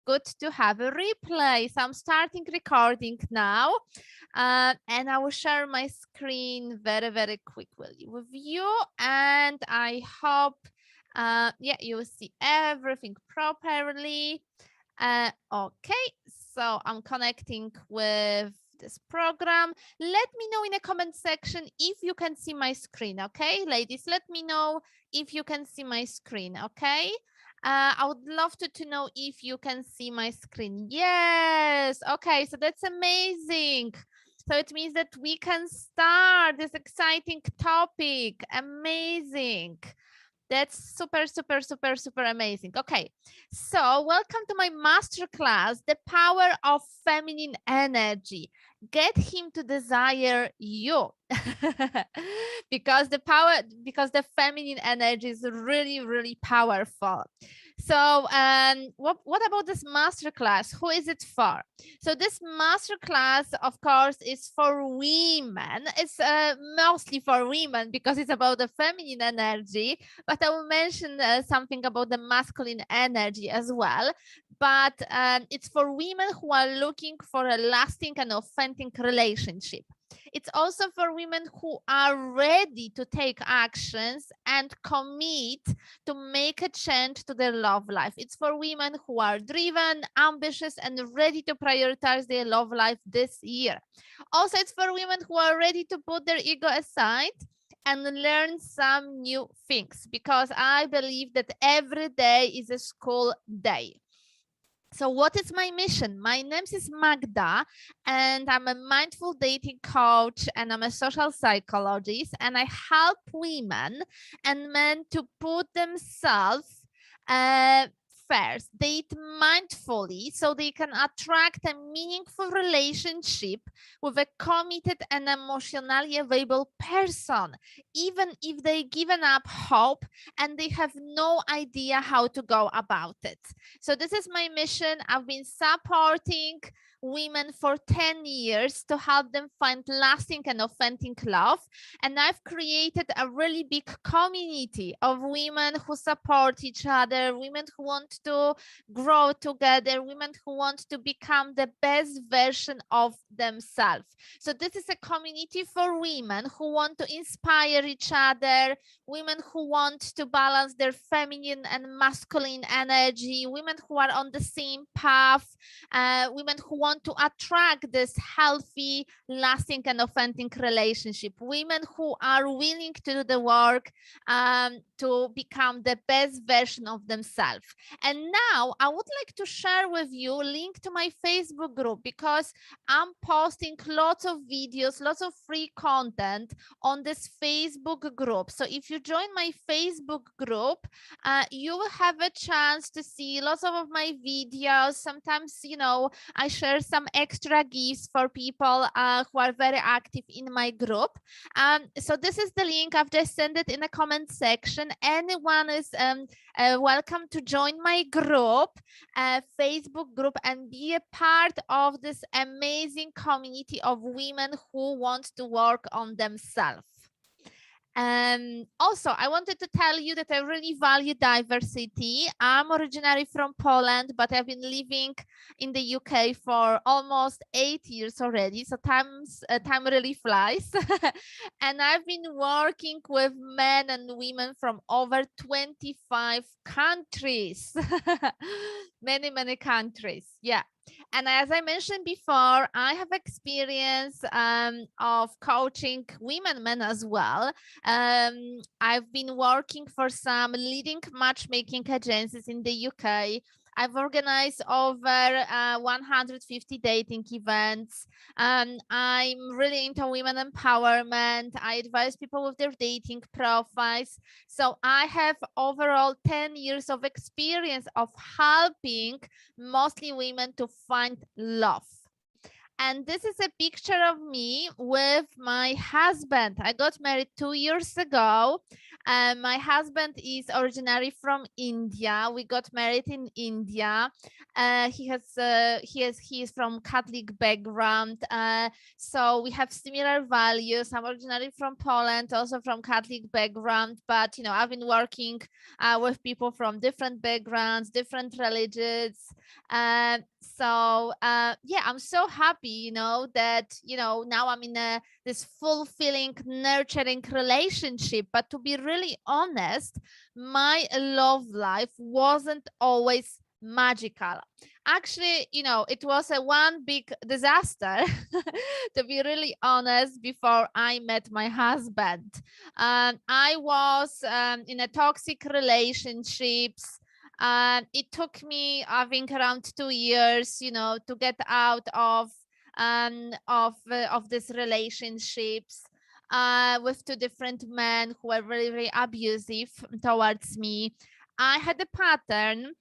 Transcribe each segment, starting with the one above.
good to have a replay. So I'm starting recording now, and I will share my screen very quickly with you, and I hope yeah, you will see everything properly. Okay, so I'm connecting with this program. Let me know in the comment section if you can see my screen. Okay, ladies, let me know if you can see my screen. Okay, I would love to know if you can see my screen. Yes. Okay, so that's amazing. So it means that we can start this exciting topic. Amazing. That's super amazing. Okay, so welcome to my masterclass, The Power of Feminine Energy. Get him to desire you. because the feminine energy is really powerful. So what about this masterclass? Who is it for? So this masterclass, of course, is for women. It's mostly for women because it's about the feminine energy, but I will mention something about the masculine energy as well. But it's for women who are looking for a lasting and authentic relationship. It's also for women who are ready to take actions and commit to make a change to their love life. It's for women who are driven, ambitious, and ready to prioritize their love life this year. Also, it's for women who are ready to put their ego aside and learn some new things, because I believe that every day is a school day. So what is my mission? My name is Magda, and I'm a mindful dating coach, and I'm a social psychologist, and I help women and men to put themselves first, date mindfully so they can attract a meaningful relationship with a committed and emotionally available person, even if they've given up hope and they have no idea how to go about it. So this is my mission. I've been supporting women for 10 years to help them find lasting and authentic love. And I've created a really big community of women who support each other, women who want to grow together, women who want to become the best version of themselves. So this is a community for women who want to inspire each other, women who want to balance their feminine and masculine energy, women who are on the same path, women who want to attract this healthy, lasting, and authentic relationship, women who are willing to do the work to become the best version of themselves. And now I would like to share with you a link to my Facebook group, because I'm posting lots of videos, lots of free content on this Facebook group. So if you join my Facebook group, you will have a chance to see lots of my videos. Sometimes, you know, I share some extra gifts for people who are very active in my group. So this is the link. I've just sent it in the comment section. Anyone is welcome to join my group, Facebook group, and be a part of this amazing community of women who want to work on themselves. Also, I wanted to tell you that I really value diversity. I'm originally from Poland, but I've been living in the UK for almost 8 years already. So time really flies. And I've been working with men and women from over 25 countries. Many countries. Yeah. And as I mentioned before, I have experience of coaching women, men as well. I've been working for some leading matchmaking agencies in the UK. I've organized over 150 dating events. I'm really into women empowerment. I advise people with their dating profiles. So I have overall 10 years of experience of helping mostly women to find love. And this is a picture of me with my husband. I got married 2 years ago. My husband is originally from India. We got married in India. He is from Catholic background. So we have similar values. I'm originally from Poland, also from Catholic background. But I've been working with people from different backgrounds, different religions. Yeah, I'm so happy, that now I'm in this fulfilling, nurturing relationship. But to be really honest, my love life wasn't always magical. Actually, it was a one big disaster, to be really honest, before I met my husband. I was in a toxic relationships. It took me, I think, around 2 years, to get out of these relationships with two different men who were very, very abusive towards me. I had a pattern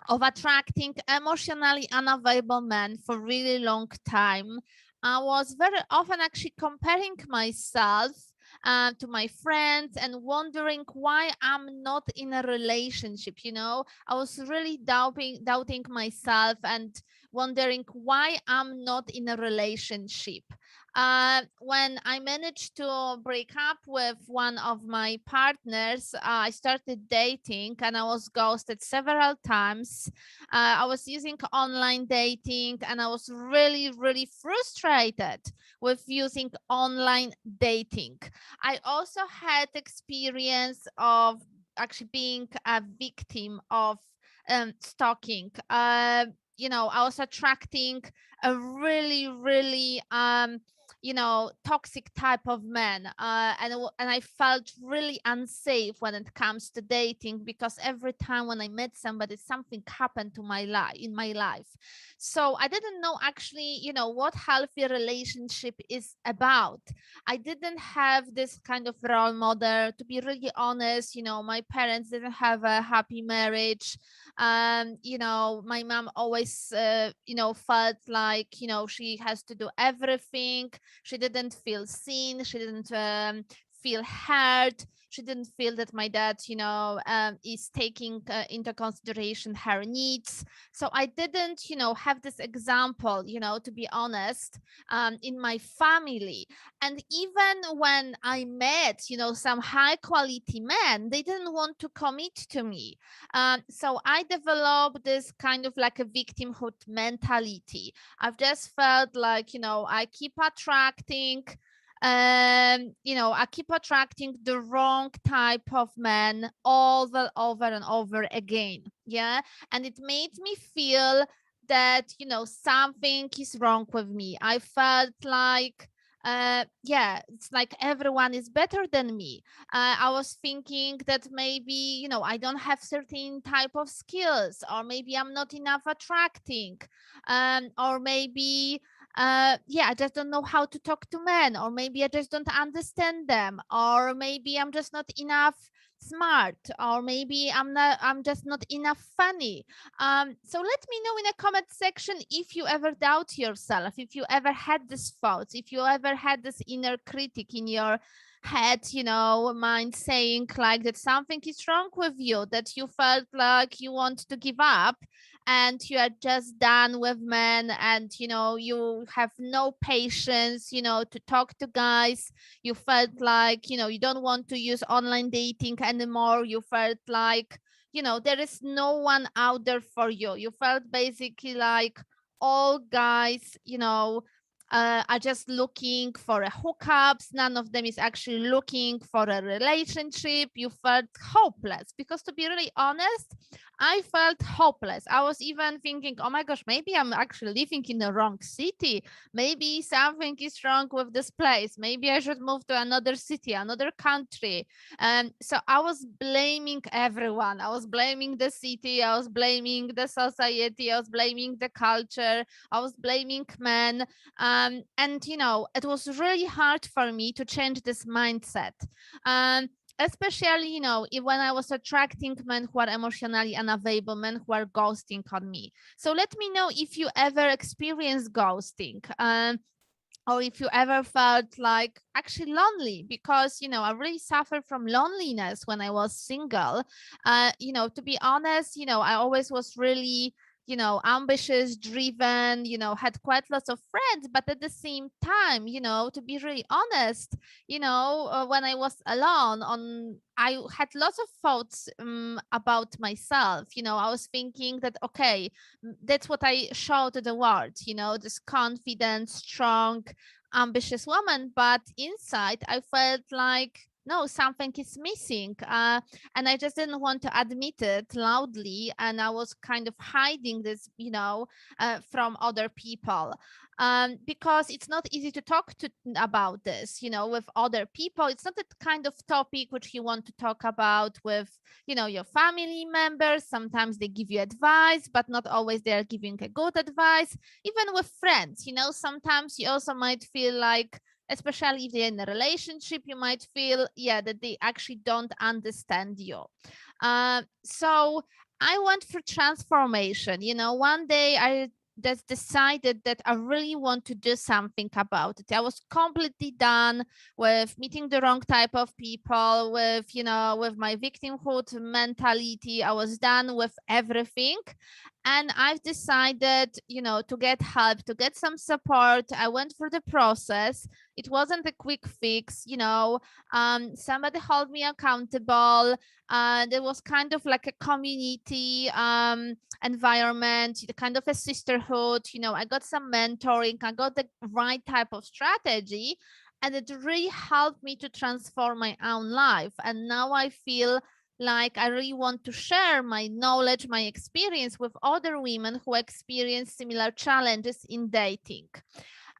of attracting emotionally unavailable men for a really long time. I was very often actually comparing myself to my friends and wondering why I'm not in a relationship. I was really doubting myself and wondering why I'm not in a relationship. When I managed to break up with one of my partners, I started dating and I was ghosted several times. I was using online dating and I was really, really frustrated with using online dating. I also had experience of actually being a victim of stalking. I was attracting a really, really toxic type of man, and I felt really unsafe when it comes to dating, because every time when I met somebody, something happened to my life in my life. So I didn't know actually, what healthy relationship is about. I didn't have this kind of role model. To be really honest, my parents didn't have a happy marriage. My mom always felt like she has to do everything. She didn't feel seen. She didn't feel heard. She didn't feel that my dad is taking into consideration her needs. So I didn't have this example, to be honest, in my family. And even when I met some high quality men, they didn't want to commit to me. So I developed this kind of like a victimhood mentality. I've just felt like, I keep attracting, I keep attracting the wrong type of men over and over again. Yeah. And it made me feel that, something is wrong with me. I felt like, yeah, it's like everyone is better than me. I was thinking that maybe I don't have certain type of skills, or maybe I'm not enough attracting, or maybe yeah, I just don't know how to talk to men, or maybe I just don't understand them, or maybe I'm just not enough smart, or maybe I'm just not enough funny. So let me know in the comment section if you ever doubt yourself, if you ever had these thoughts, if you ever had this inner critic in your head, mind saying like that something is wrong with you, that you felt like you want to give up and you are just done with men, and you have no patience to talk to guys. You felt like you don't want to use online dating anymore. You felt like there is no one out there for you. You felt basically like all guys are just looking for a hookups. None of them is actually looking for a relationship. You felt hopeless, because to be really honest, I felt hopeless. I was even thinking, oh my gosh, maybe I'm actually living in the wrong city. Maybe something is wrong with this place. Maybe I should move to another city, another country. So I was blaming everyone. I was blaming the city. I was blaming the society. I was blaming the culture. I was blaming men. And it was really hard for me to change this mindset. especially, when I was attracting men who are emotionally unavailable, men who are ghosting on me. So let me know if you ever experienced ghosting. Or if you ever felt like actually lonely, because I really suffered from loneliness when I was single. To be honest, I always was really ambitious, driven, had quite lots of friends, but at the same time, to be really honest, when I was alone, I had lots of thoughts about myself. I was thinking that, okay, that's what I show to the world, this confident, strong, ambitious woman. But inside, I felt like, no, something is missing. And I just didn't want to admit it loudly. And I was kind of hiding this, from other people. Because it's not easy to talk about this, with other people. It's not the kind of topic which you want to talk about with, your family members. Sometimes they give you advice, but not always they are giving a good advice. Even with friends, sometimes you also might feel like, especially if they're in a relationship, you might feel, that they actually don't understand you. So I went for transformation. One day I just decided that I really want to do something about it. I was completely done with meeting the wrong type of people, with my victimhood mentality. I was done with everything. And I've decided, to get help, to get some support. I went through the process. It wasn't a quick fix, somebody held me accountable. There was kind of like a community environment, kind of a sisterhood. I got some mentoring. I got the right type of strategy. And it really helped me to transform my own life. And now I feel like I really want to share my knowledge, my experience with other women who experience similar challenges in dating.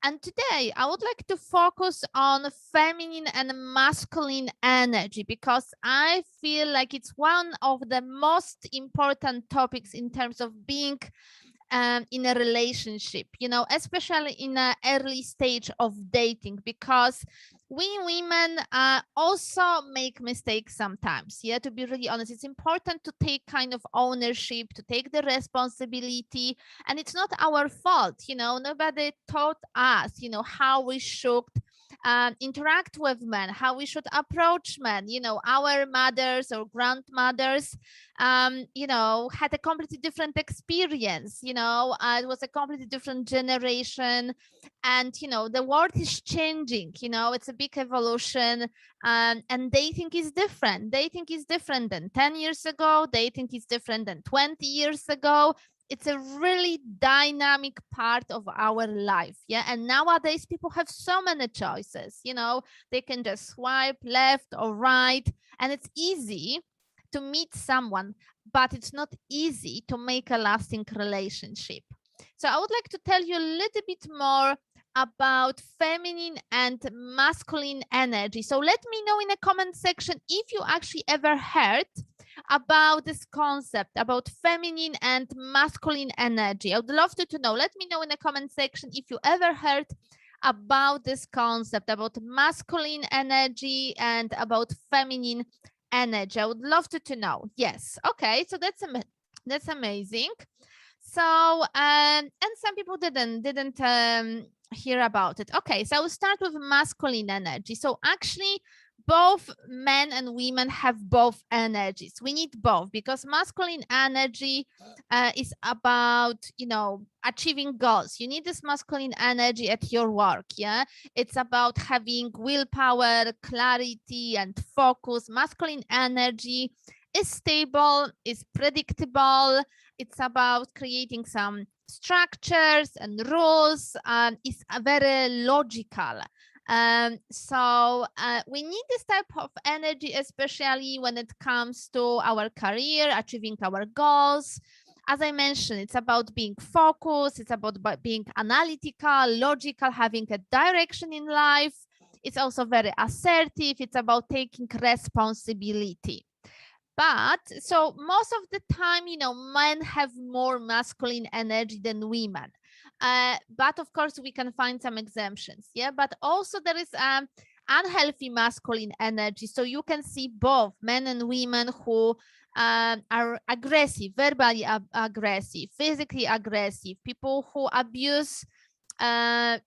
And today I would like to focus on feminine and masculine energy, because I feel like it's one of the most important topics in terms of being in a relationship, especially in an early stage of dating, because we women also make mistakes sometimes. Yeah, to be really honest, it's important to take kind of ownership, to take the responsibility, and it's not our fault. Nobody taught us, how we should interact with men, how we should approach men. Our mothers or grandmothers had a completely different experience. It was a completely different generation. And, the world is changing, it's a big evolution. And dating is different. Dating is different than 10 years ago. Dating is different than 20 years ago. It's a really dynamic part of our life. Yeah. And nowadays people have so many choices. They can just swipe left or right, and it's easy to meet someone, but it's not easy to make a lasting relationship. So I would like to tell you a little bit more about feminine and masculine energy. So let me know in the comment section if you actually ever heard about this concept, about feminine and masculine energy. I would love to know. Let me know in the comment section if you ever heard about this concept, about masculine energy and about feminine energy. I would love to know. Yes. Okay. So that's amazing. So and some people didn't hear about it. Okay. So I will start with masculine energy. So actually, both men and women have both energies. We need both, because masculine energy is about, achieving goals. You need this masculine energy at your work. Yeah. It's about having willpower, clarity, and focus. Masculine energy is stable, is predictable. It's about creating some structures and rules. It's very logical. So we need this type of energy, especially when it comes to our career, achieving our goals. As I mentioned, it's about being focused. It's about being analytical, logical, having a direction in life. It's also very assertive. It's about taking responsibility. But so most of the time, men have more masculine energy than women. But of course, we can find some exemptions. Yeah. But also there is unhealthy masculine energy. So you can see both men and women who are aggressive, verbally aggressive, physically aggressive, people who abuse,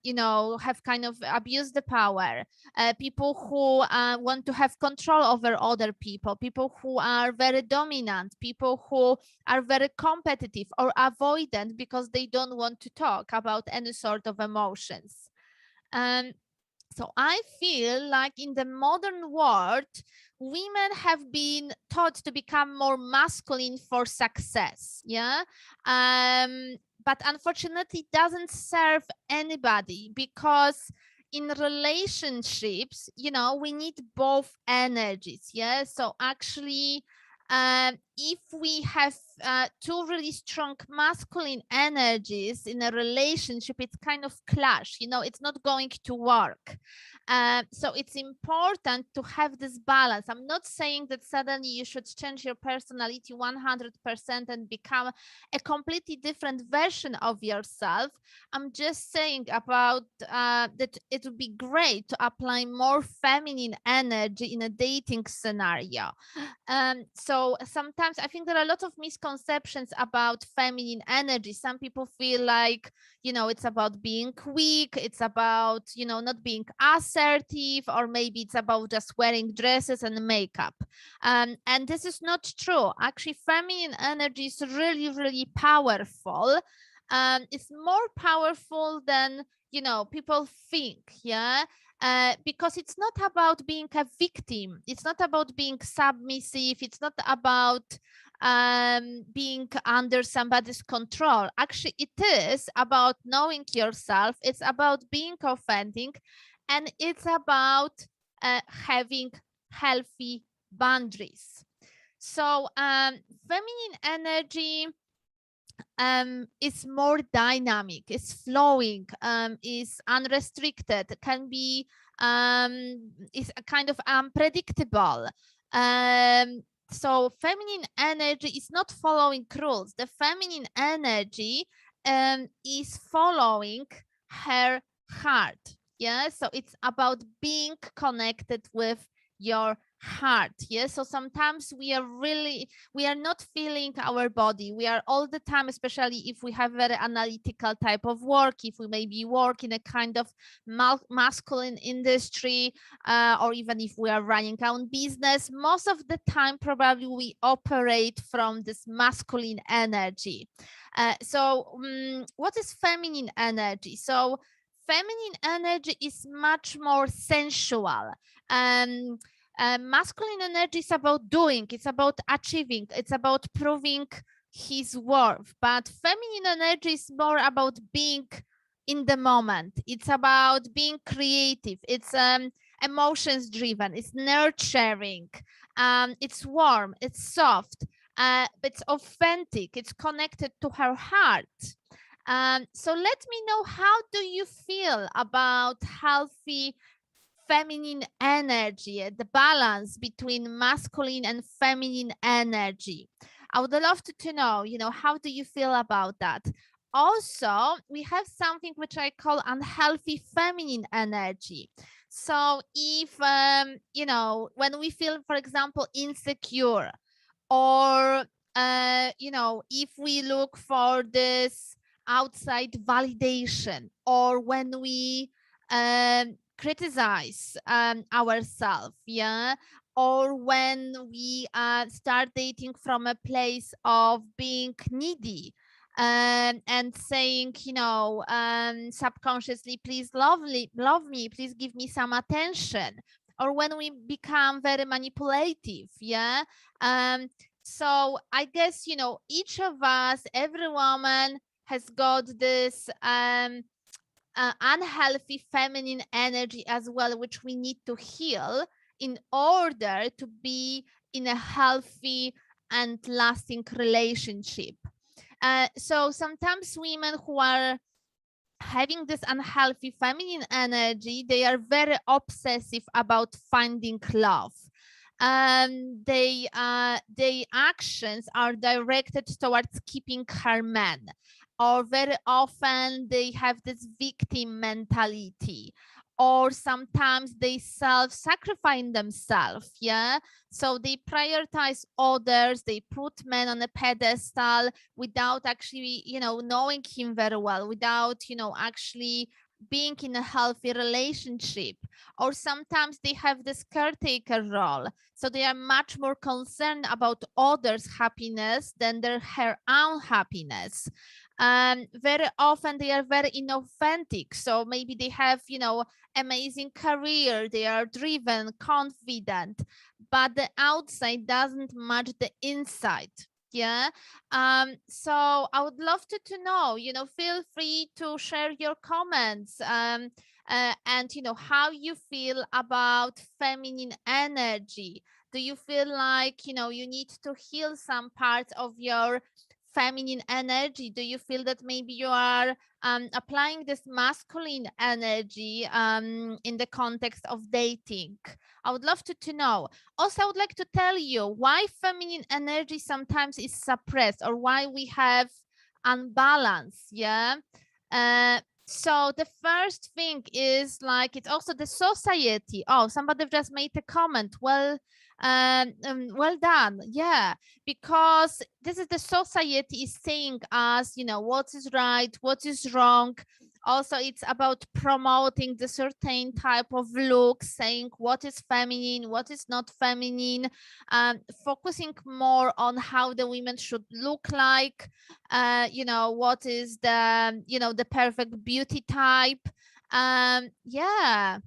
you know, have kind of abused the power, people who want to have control over other people, people who are very dominant, people who are very competitive or avoidant because they don't want to talk about any sort of emotions. So I feel like in the modern world, women have been taught to become more masculine for success. Yeah. But unfortunately, it doesn't serve anybody, because in relationships, you know, we need both energies. Yeah. So actually, if we have two really strong masculine energies in a relationship, it's kind of clash, you know, it's not going to work. So it's important to have this balance. I'm not saying that suddenly you should change your personality 100% and become a completely different version of yourself. I'm just saying about that it would be great to apply more feminine energy in a dating scenario. So sometimes I think there are a lot of misconceptions about feminine energy. Some people feel like, you know, it's about being weak, it's about, you know, not being assertive, or maybe it's about just wearing dresses and makeup. And this is not true. Actually, feminine energy is really, really powerful. It's more powerful than, you know, people think. Yeah. Because it's not about being a victim. It's not about being submissive. It's not about being under somebody's control. Actually, it is about knowing yourself. It's about being authentic, and it's about having healthy boundaries. So feminine energy is more dynamic, is flowing, is unrestricted, can be is a kind of unpredictable. So feminine energy is not following rules. The feminine energy is following her heart. Yeah, so it's about being connected with your heart. Yeah, so sometimes we are not feeling our body. We are all the time, especially if we have very analytical type of work, if we maybe work in a kind of masculine industry, or even if we are running our own business, most of the time probably we operate from this masculine energy. So what is feminine energy? So feminine energy is much more sensual. Masculine energy is about doing, it's about achieving, it's about proving his worth. But feminine energy is more about being in the moment. It's about being creative. It's emotions driven. It's nurturing. It's warm. It's soft. It's authentic. It's connected to her heart. So let me know, how do you feel about healthy feminine energy, the balance between masculine and feminine energy? I would love to know, you know, how do you feel about that? Also, we have something which I call unhealthy feminine energy. So if, you know, when we feel, for example, insecure, or, you know, if we look for this outside validation, or when we criticize ourselves, yeah, or when we start dating from a place of being needy, and saying, you know, subconsciously, please love me, please give me some attention, or when we become very manipulative, yeah. So I guess, you know, each of us, every woman has got this unhealthy feminine energy as well, which we need to heal in order to be in a healthy and lasting relationship. So sometimes women who are having this unhealthy feminine energy, they are very obsessive about finding love. They actions are directed towards keeping her man, or very often they have this victim mentality, or sometimes they self-sacrifice themselves, yeah? So they prioritize others, they put men on a pedestal without actually, knowing him very well, without, actually being in a healthy relationship. Or sometimes they have this caretaker role. So they are much more concerned about others' happiness than her own happiness. Very often they are very inauthentic. So maybe they have, amazing career, they are driven, confident, but the outside doesn't match the inside. Yeah. So I would love to know, feel free to share your comments, and how you feel about feminine energy. Do you feel like, you need to heal some parts of your feminine energy? Do you feel that maybe you are applying this masculine energy in the context of dating? I would love to know. Also, I would like to tell you why feminine energy sometimes is suppressed, or why we have unbalance. Yeah. So the first thing is like, it's also the society. Oh, somebody just made a comment. Well done. Yeah, because this is the society is saying us, what is right, what is wrong. Also, it's about promoting the certain type of look, saying what is feminine, what is not feminine, focusing more on how the women should look like, what is the perfect beauty type. Yeah.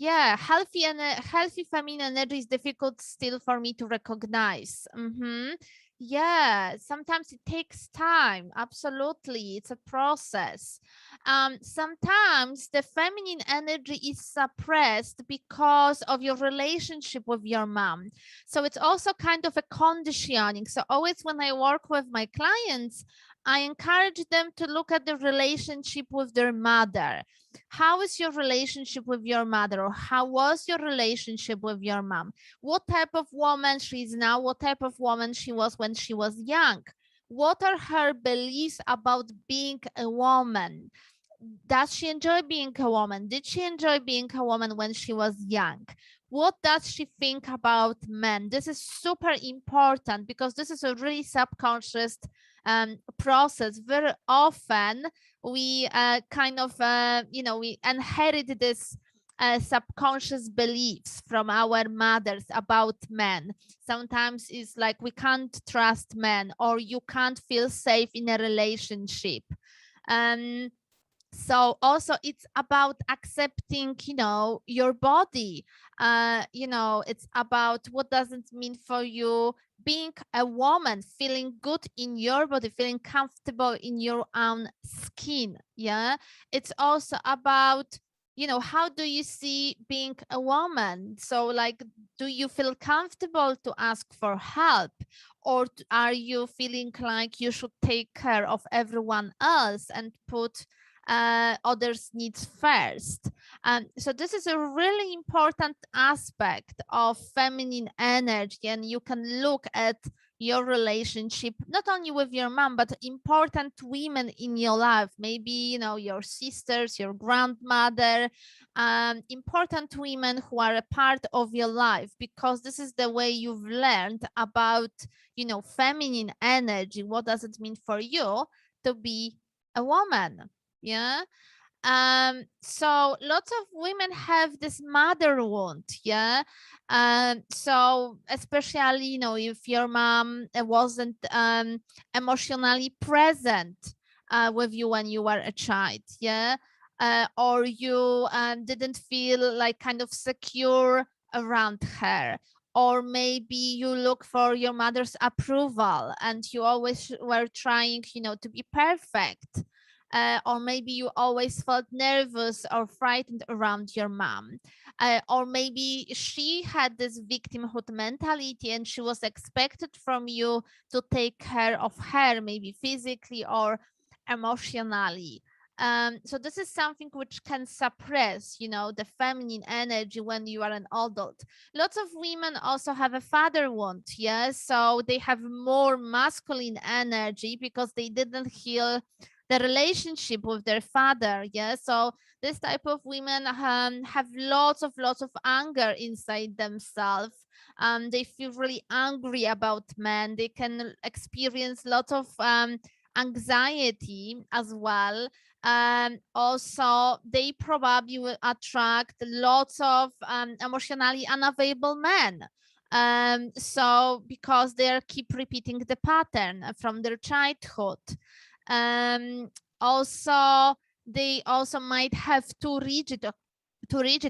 Yeah, healthy feminine energy is difficult still for me to recognize. Yeah, sometimes it takes time. Absolutely, it's a process. Sometimes the feminine energy is suppressed because of your relationship with your mom. So it's also kind of a conditioning. So always when I work with my clients, I encourage them to look at the relationship with their mother. How is your relationship with your mother, or how was your relationship with your mom? What type of woman she is now? What type of woman she was when she was young? What are her beliefs about being a woman? Does she enjoy being a woman? Did she enjoy being a woman when she was young? What does she think about men? This is super important because this is a really subconscious process. Very often we we inherit this subconscious beliefs from our mothers about men. Sometimes it's like we can't trust men, or you can't feel safe in a relationship. um so also it's about accepting your body. It's about what does it mean for you being a woman, feeling good in your body, feeling comfortable in your own skin. Yeah, it's also about how do you see being a woman? So like, do you feel comfortable to ask for help, or are you feeling like you should take care of everyone else and put others' needs first? So this is a really important aspect of feminine energy, and you can look at your relationship not only with your mom, but important women in your life. Maybe your sisters, your grandmother, important women who are a part of your life, because this is the way you've learned about feminine energy. What does it mean for you to be a woman? Yeah. So lots of women have this mother wound. Yeah. So especially if your mom wasn't emotionally present with you when you were a child. Yeah. Or you didn't feel like kind of secure around her, or maybe you look for your mother's approval and you always were trying to be perfect. Or maybe you always felt nervous or frightened around your mom. Or maybe she had this victimhood mentality and she was expected from you to take care of her, maybe physically or emotionally. So this is something which can suppress, the feminine energy when you are an adult. Lots of women also have a father wound, yes, so they have more masculine energy because they didn't heal the relationship with their father. Yeah, so this type of women have lots of anger inside themselves. They feel really angry about men. They can experience lots of anxiety as well. Also, they probably will attract lots of emotionally unavailable men. So because they keep repeating the pattern from their childhood. Also, they also might have too rigid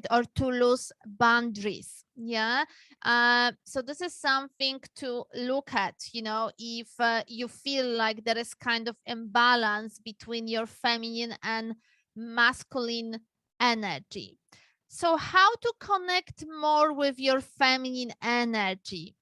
or too loose boundaries. Yeah. So this is something to look at, you know, if you feel like there is kind of imbalance between your feminine and masculine energy. So how to connect more with your feminine energy?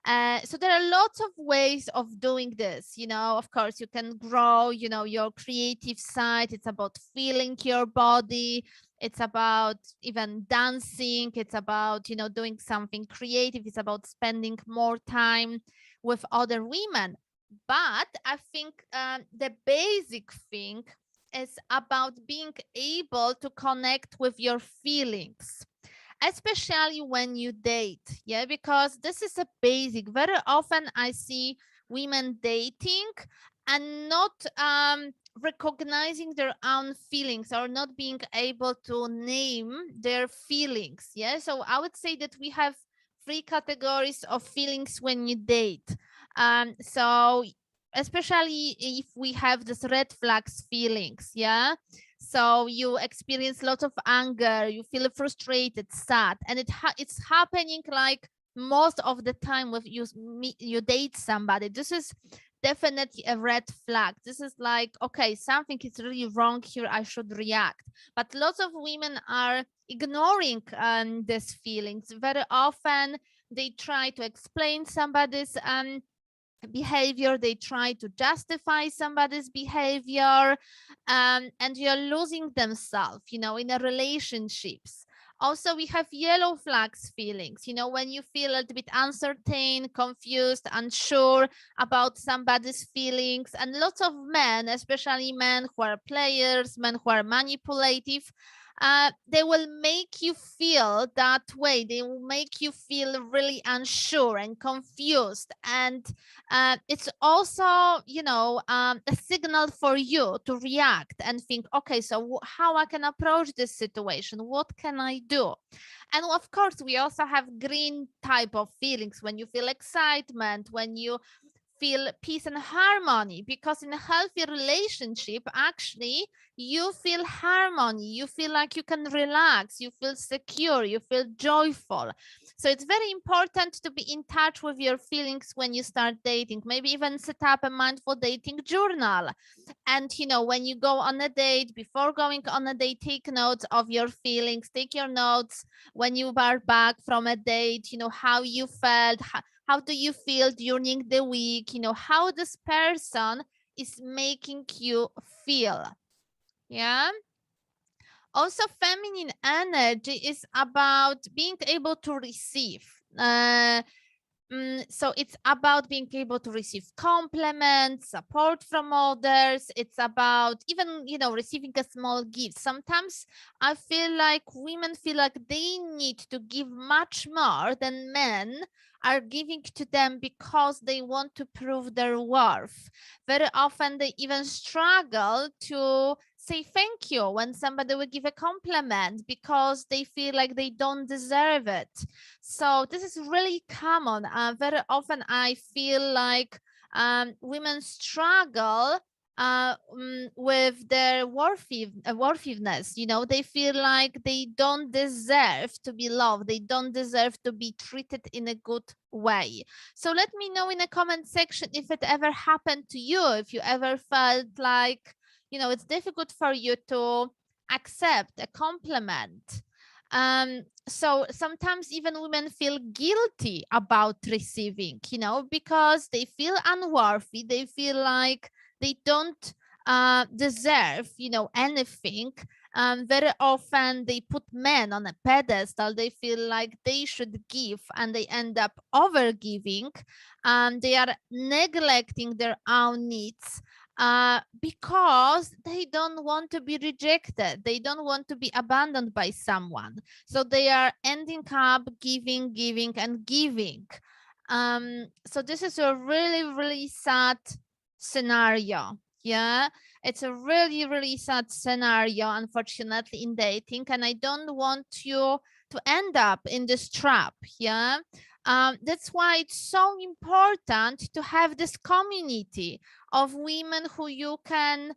So there are lots of ways of doing this. You know, of course, you can grow, you know, your creative side. It's about feeling your body. It's about even dancing. It's about, you know, doing something creative. It's about spending more time with other women. But I think the basic thing is about being able to connect with your feelings, especially when you date. Yeah, because this is a basic. Very often I see women dating and not recognizing their own feelings or not being able to name their feelings. Yeah, so I would say that we have three categories of feelings when you date. So especially if we have this red flags feelings. Yeah, so you experience lots of anger, you feel frustrated, sad, and it's happening like most of the time with you date somebody. This is definitely a red flag. This is like, okay, something is really wrong here, I should react. But lots of women are ignoring these feelings. Very often they try to explain somebody's behavior, they try to justify somebody's behavior, and you're losing themselves, you know, in a relationships. Also, we have yellow flags feelings, you know, when you feel a little bit uncertain, confused, unsure about somebody's feelings. And lots of men, especially men who are players, men who are manipulative, they will make you feel that way. They will make you feel really unsure and confused. And it's also, you know, a signal for you to react and think, okay, so how I can approach this situation? What can I do? And of course, we also have green type of feelings when you feel excitement, when you feel peace and harmony, because in a healthy relationship, actually, you feel harmony, you feel like you can relax, you feel secure, you feel joyful. So it's very important to be in touch with your feelings when you start dating. Maybe even set up a mindful dating journal. And, you know, when you go on a date, before going on a date, take notes of your feelings, take your notes when you are back from a date, you know, how you felt, how do you feel during the week, you know, how this person is making you feel. Yeah. Also, feminine energy is about being able to receive. So it's about being able to receive compliments, support from others. It's about even, you know, receiving a small gift. Sometimes I feel like women feel like they need to give much more than men are giving to them because they want to prove their worth. Very often they even struggle to say thank you when somebody will give a compliment because they feel like they don't deserve it. So this is really common. Very often I feel like women struggle with their worthiness. You know, they feel like they don't deserve to be loved. They don't deserve to be treated in a good way. So let me know in the comment section if it ever happened to you, if you ever felt like, you know, it's difficult for you to accept a compliment. So sometimes even women feel guilty about receiving, you know, because they feel unworthy. They feel like they don't deserve, you know, anything. Very often they put men on a pedestal. They feel like they should give and they end up over giving. They are neglecting their own needs. because they don't want to be rejected. They don't want to be abandoned by someone. So they are ending up giving, giving, and giving. So this is a really, really sad scenario. Yeah, it's a really, really sad scenario, unfortunately, in dating. And I don't want you to end up in this trap. Yeah. That's why it's so important to have this community of women who you can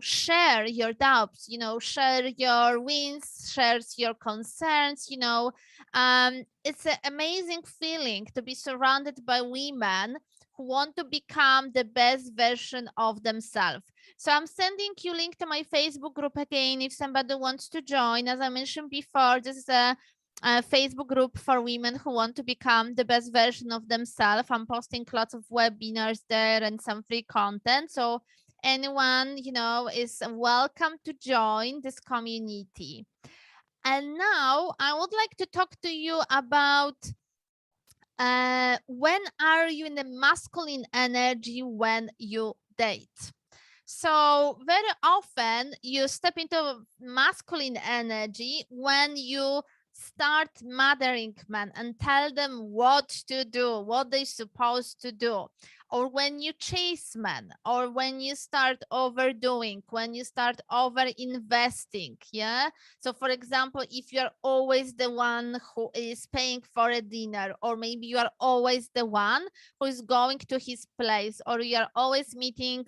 share your doubts, share your wins, shares your concerns. It's an amazing feeling to be surrounded by women who want to become the best version of themselves. So I'm sending you link to my Facebook group again if somebody wants to join. As I mentioned before, this is a Facebook group for women who want to become the best version of themselves. I'm posting lots of webinars there and some free content. So anyone, is welcome to join this community. And now I would like to talk to you about when are you in the masculine energy when you date. So very often you step into masculine energy when you start mothering men and tell them what to do, what they're supposed to do. Or when you chase men, or when you start overdoing, when you start over investing. Yeah. So for example, if you're always the one who is paying for a dinner, or maybe you are always the one who is going to his place, or you are always meeting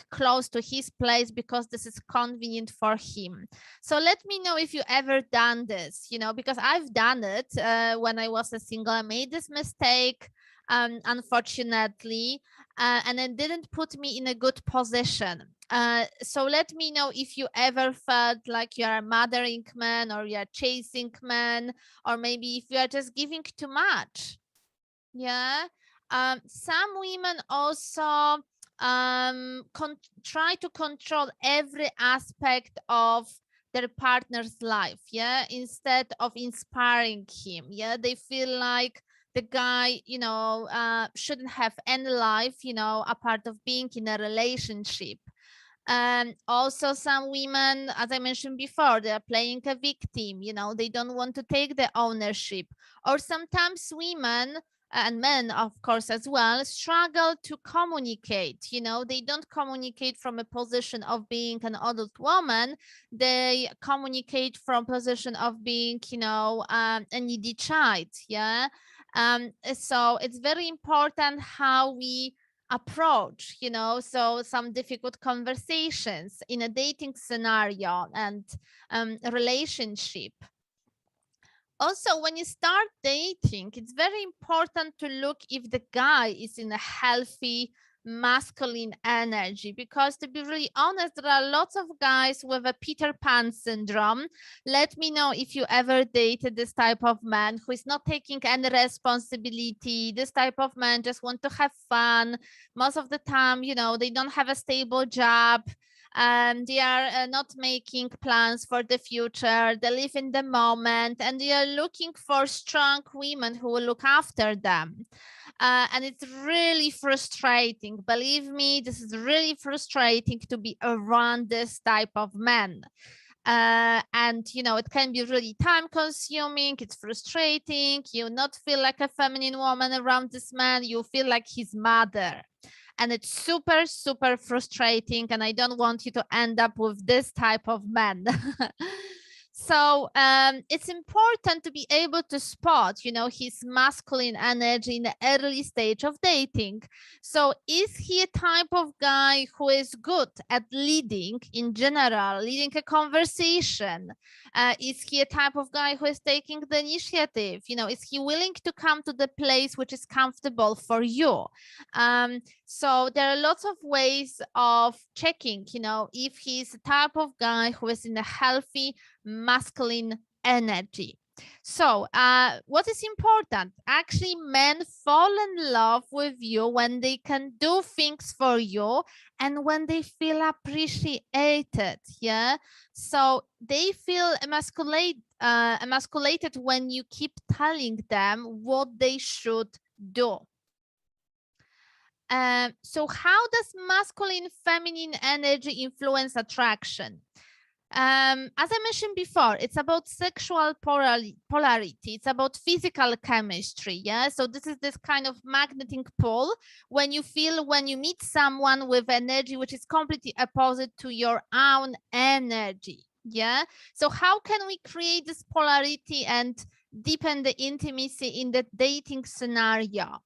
close to his place because this is convenient for him. So let me know if you ever done this, because I've done it when I was a single. I made this mistake, unfortunately, and it didn't put me in a good position. So let me know if you ever felt like you are mothering men, or you're chasing men, or maybe if you are just giving too much. Yeah. Some women also try to control every aspect of their partner's life, yeah, instead of inspiring him. Yeah, they feel like the guy, shouldn't have any life, apart of being in a relationship. Also, some women, as I mentioned before, they're playing a victim, they don't want to take the ownership. Or sometimes women and men, of course, as well, struggle to communicate. They don't communicate from a position of being an adult woman. They communicate from position of being, a needy child. Yeah. So it's very important how we approach, so some difficult conversations in a dating scenario and relationship. Also, when you start dating, it's very important to look if the guy is in a healthy masculine energy, because to be really honest, there are lots of guys with a Peter Pan syndrome. Let me know if you ever dated this type of man who is not taking any responsibility. This type of man just want to have fun. Most of the time, they don't have a stable job. They are not making plans for the future. They live in the moment, and they are looking for strong women who will look after them. And it's really frustrating. Believe me, this is really frustrating to be around this type of men. And it can be really time consuming. It's frustrating. You not feel like a feminine woman around this man. You feel like his mother. And it's super, super frustrating. And I don't want you to end up with this type of man. So it's important to be able to spot, his masculine energy in the early stage of dating. So is he a type of guy who is good at leading in general, leading a conversation? Is he a type of guy who is taking the initiative? Is he willing to come to the place which is comfortable for you? So there are lots of ways of checking, if he's the type of guy who is in a healthy masculine energy. So what is important? Actually, men fall in love with you when they can do things for you and when they feel appreciated. Yeah. So they feel emasculated when you keep telling them what they should do. So how does masculine, feminine energy influence attraction? As I mentioned before, it's about sexual polarity. It's about physical chemistry. Yeah. So this is this kind of magnetic pull when you feel when you meet someone with energy which is completely opposite to your own energy. Yeah. So how can we create this polarity and deepen the intimacy in the dating scenario?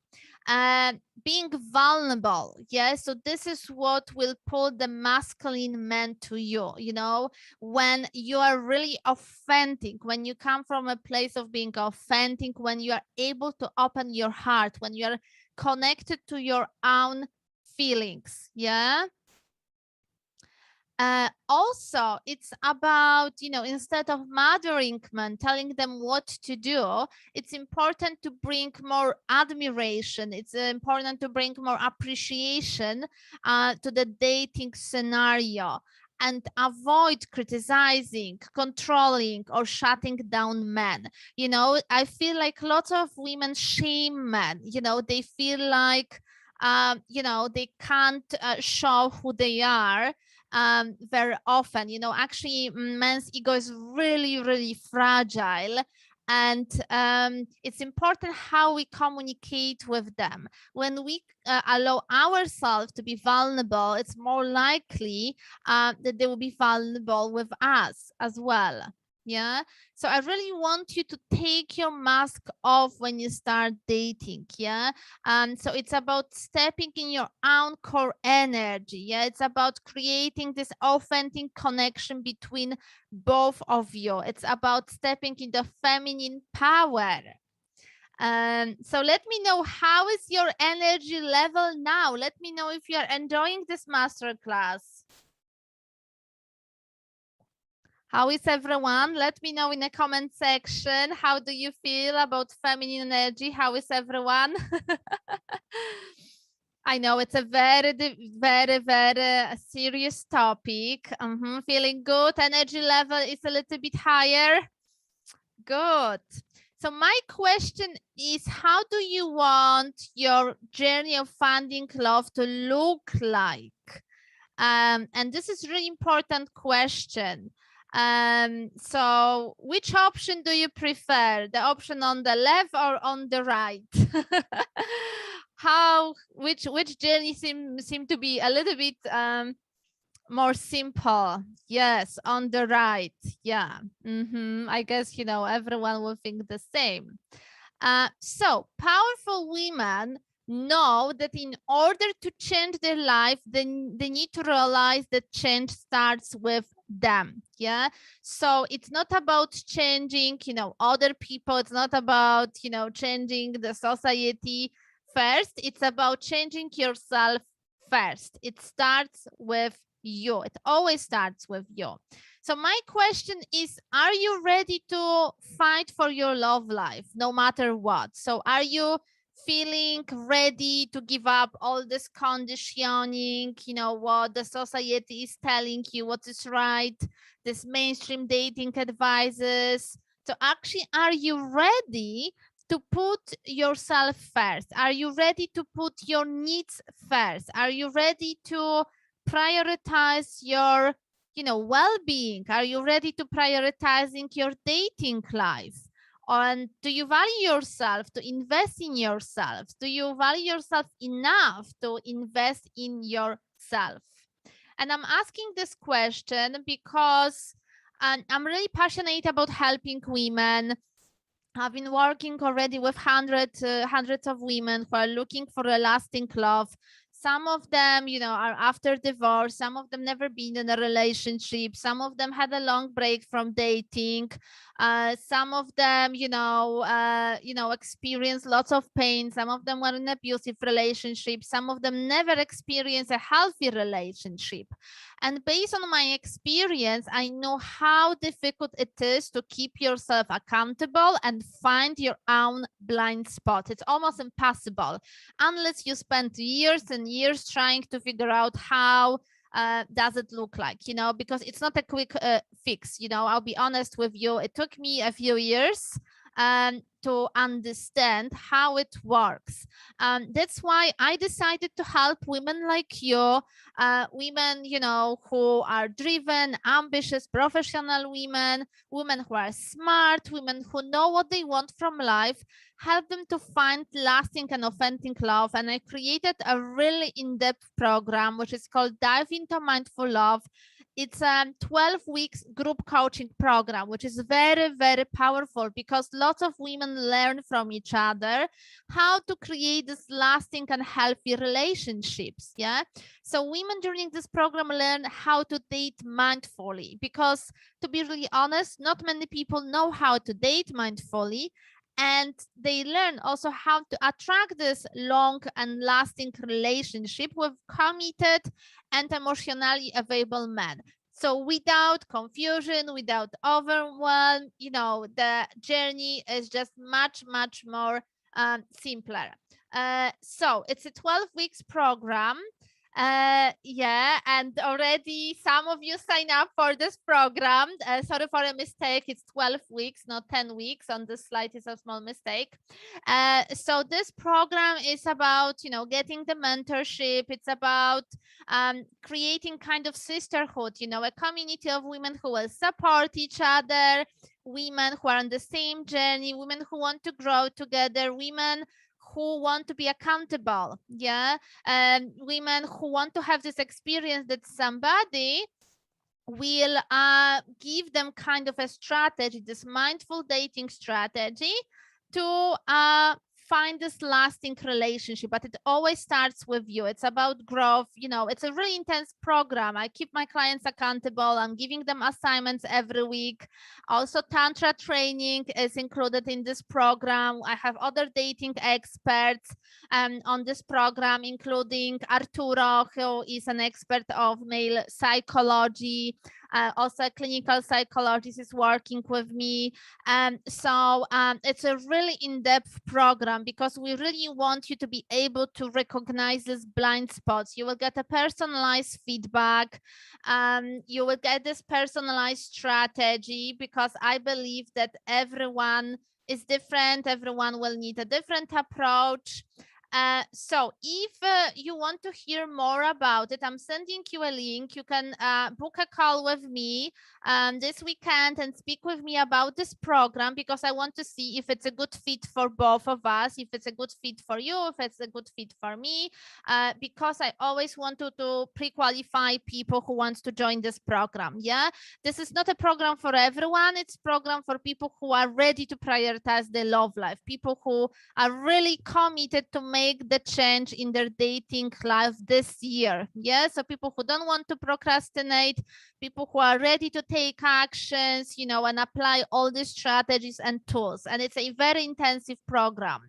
Being vulnerable. Yeah. So this is what will pull the masculine man to you, you know, when you are really authentic, when you come from a place of being authentic, when you are able to open your heart, when you are connected to your own feelings. Yeah. Also, it's about, you know, instead of mothering men, telling them what to do, it's important to bring more admiration. It's important to bring more appreciation to the dating scenario and avoid criticizing, controlling, or shutting down men. You know, I feel like lots of women shame men. You know, they feel like, you know, they can't show who they are very often. You know, actually men's ego is really, really fragile, and it's important how we communicate with them. When we allow ourselves to be vulnerable, it's more likely that they will be vulnerable with us as well. Yeah. So I really want you to take your mask off when you start dating. Yeah. So it's about stepping in your own core energy. Yeah. It's about creating this authentic connection between both of you. It's about stepping in the feminine power. So let me know, how is your energy level now? Let me know if you're enjoying this masterclass. How is everyone? Let me know in the comment section. How do you feel about feminine energy? How is everyone? I know it's a very, very serious topic. Feeling good. Energy level is a little bit higher. Good. So my question is, how do you want your journey of finding love to look like? And this is a really important question. So which option do you prefer? The option on the left or on the right? Which journey seem to be a little bit more simple? Yes, on the right. Yeah. I guess, you know, everyone will think the same. So powerful women know that in order to change their life, they need to realize that change starts with them. Yeah. So it's not about changing, you know, other people. It's not about, you know, changing the society first. It's about changing yourself first. It starts with you. It always starts with you. So my question is, are you ready to fight for your love life no matter what? So are you feeling ready to give up all this conditioning, you know, what the society is telling you, what is right, this mainstream dating advices? So actually, are you ready to put yourself first? Are you ready to put your needs first? Are you ready to prioritize your, you know, well-being? Are you ready to prioritizing your dating life? And do you value yourself to invest in yourself? Do you value yourself enough to invest in yourself? And I'm asking this question because I'm really passionate about helping women. I've been working already with hundreds of women who are looking for a lasting love. Some of them, you know, are after divorce. Some of them never been in a relationship. Some of them had a long break from dating. Some of them, experienced lots of pain. Some of them were in abusive relationships. Some of them never experienced a healthy relationship. And based on my experience, I know how difficult it is to keep yourself accountable and find your own blind spot. It's almost impossible unless you spend years and years trying to figure out how does it look like, you know, because it's not a quick fix. You know, I'll be honest with you. It took me a few years to understand how it works. That's why I decided to help women like you, women, you know, who are driven, ambitious, professional women, women who are smart, women who know what they want from life, help them to find lasting and authentic love. And I created a really in-depth program, which is called Dive into Mindful Love. It's a 12 weeks group coaching program, which is very, very powerful because lots of women learn from each other how to create this lasting and healthy relationships. Yeah. So women during this program learn how to date mindfully, because to be really honest, not many people know how to date mindfully. And they learn also how to attract this long and lasting relationship with committed and emotionally available men. So without confusion, without overwhelm, you know, the journey is just much, much more simpler. So it's a 12 weeks program. Yeah, and already some of you sign up for this program. Sorry for a mistake, it's 12 weeks, not 10 weeks. On this slide is a small mistake. So this program is about, you know, getting the mentorship. It's about creating kind of sisterhood, you know, a community of women who will support each other, women who are on the same journey, women who want to grow together, women who want to be accountable, yeah, women who want to have this experience that somebody will give them kind of a strategy, this mindful dating strategy to find this lasting relationship. But it always starts with you. It's about growth. You know, it's a really intense program. I keep my clients accountable. I'm giving them assignments every week. Also, Tantra training is included in this program. I have other dating experts on this program, including Arturo, who is an expert of male psychology. Also, a clinical psychologist is working with me. So it's a really in-depth program because we really want you to be able to recognize these blind spots. You will get a personalized feedback. You will get this personalized strategy, because I believe that everyone is different. Everyone will need a different approach. So if you want to hear more about it, I'm sending you a link. You can book a call with me this weekend and speak with me about this program, because I want to see if it's a good fit for both of us, if it's a good fit for you, if it's a good fit for me, because I always want to pre-qualify people who want to join this program. Yeah, this is not a program for everyone. It's a program for people who are ready to prioritize their love life, people who are really committed to make the change in their dating life this year. Yeah, so people who don't want to procrastinate, people who are ready to take actions, you know, and apply all these strategies and tools. And it's a very intensive program.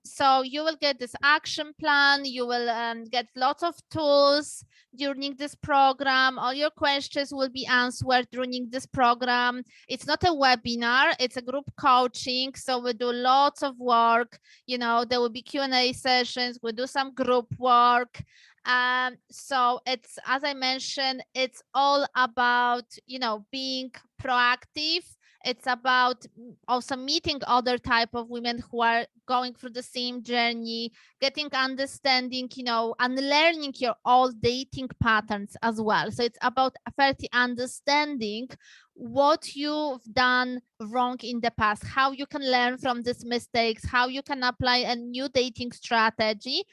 So you will get this action plan. You will get lots of tools during this program. All your questions will be answered during this program. It's not a webinar, it's a group coaching. So we do lots of work. You know, there will be Q&A sessions. We do some group work. So it's, as I mentioned, it's all about, you know, being proactive. It's about also meeting other type of women who are going through the same journey, getting understanding, you know, and learning your old dating patterns as well. So it's about fairly understanding what you've done wrong in the past, how you can learn from these mistakes, how you can apply a new dating strategy,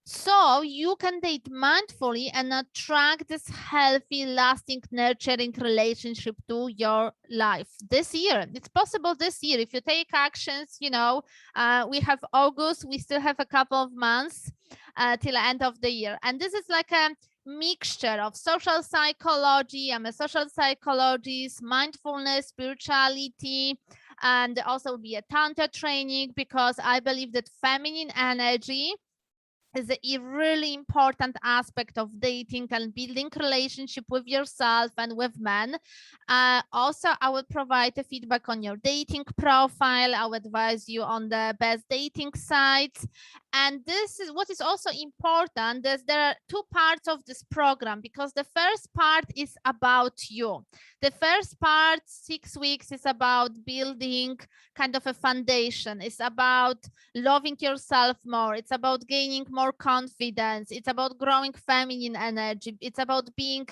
so you can date mindfully and attract this healthy, lasting, nurturing relationship to your life this year. It's possible this year if you take actions. You know, we have August, we still have a couple of months till the end of the year. And this is like a mixture of social psychology. I'm a social psychologist, mindfulness, spirituality, and also be a Tantra training, because I believe that feminine energy is a really important aspect of dating and building relationship with yourself and with men. Also, I will provide a feedback on your dating profile. I will advise you on the best dating sites. And this is what is also important, is there are two parts of this program, because the first part is about you. The first part, 6 weeks, is about building kind of a foundation. It's about loving yourself more. It's about gaining more confidence. It's about growing feminine energy. It's about being